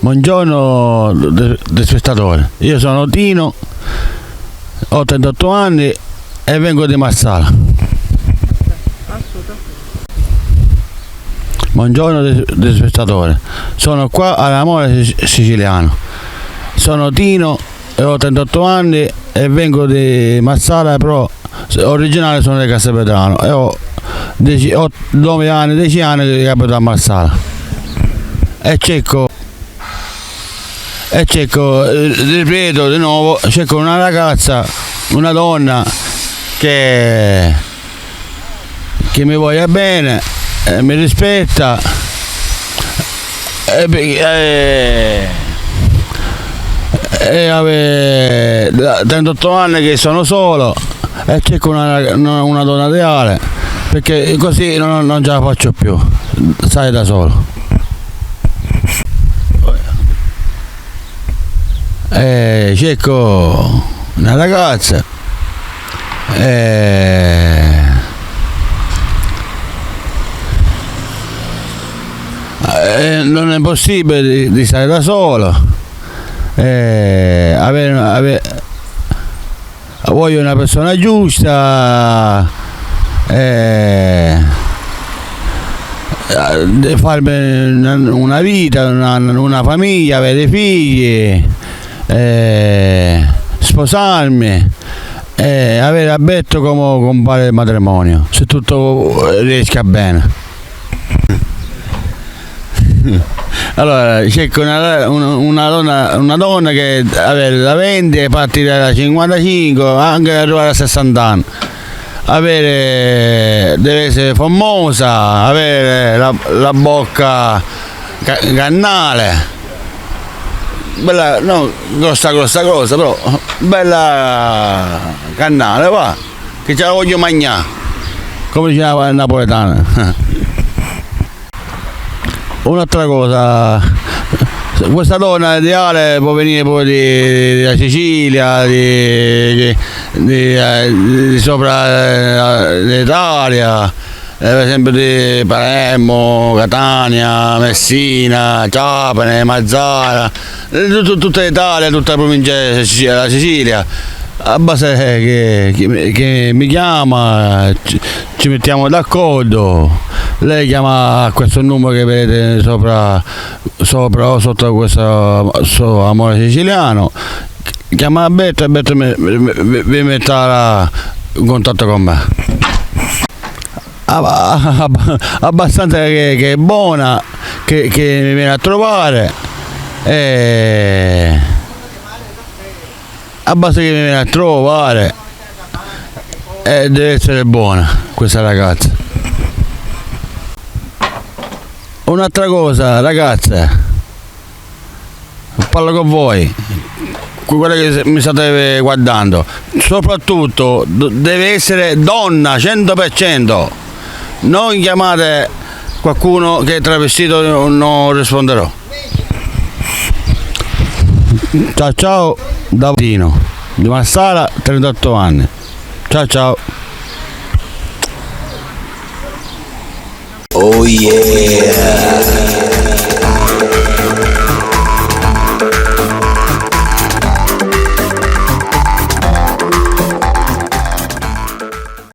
Buongiorno spettatore, io sono Tino, ho 38 anni e vengo di Marsala. Buongiorno spettatore, sono qua all'Amore Siciliano. Sono Tino e ho 38 anni e vengo di Marsala, però originale sono di Castelvetrano e ho 9 anni, 10 anni che abito a Marsala. E cerco, ripeto di nuovo, cerco una ragazza, una donna che mi voglia bene, mi rispetta e avere 38 anni che sono solo e cerco una donna ideale, perché così non ce la faccio più, stai da solo. Cerco una ragazza non è possibile di stare da solo, voglio una persona giusta, farmi una vita, una famiglia, avere figli, sposarmi, avere abbetto come compare il matrimonio, se tutto riesca bene. Allora cerco una donna che avere da 20 e partire da 55, anche arrivare a 60 anni. Deve essere famosa, avere la bocca cannale, bella, no, grossa, però bella cannale, va, che ce la voglio mangiare, come diceva il napoletano. Un'altra cosa, questa donna ideale può venire poi da Sicilia, di sopra l'Italia, per esempio di Palermo, Catania, Messina, Trapani, Mazzara, tutta l'Italia, tutta la provincia della Sicilia. A base che mi chiama, ci mettiamo d'accordo, lei chiama a questo numero che vedete sopra o sotto questo Amore Siciliano, chiama Alberto e Alberto vi metterà in contatto con me. Abbastanza che è buona, che mi viene a trovare, a base che mi viene a trovare, e deve essere buona questa ragazza. Un'altra cosa, ragazze, parlo con voi, quelli che mi state guardando, soprattutto deve essere donna 100%, non chiamate qualcuno che è travestito, non risponderò. Ciao da Tino di Marsala, 38 anni. Ciao. Oh yeah.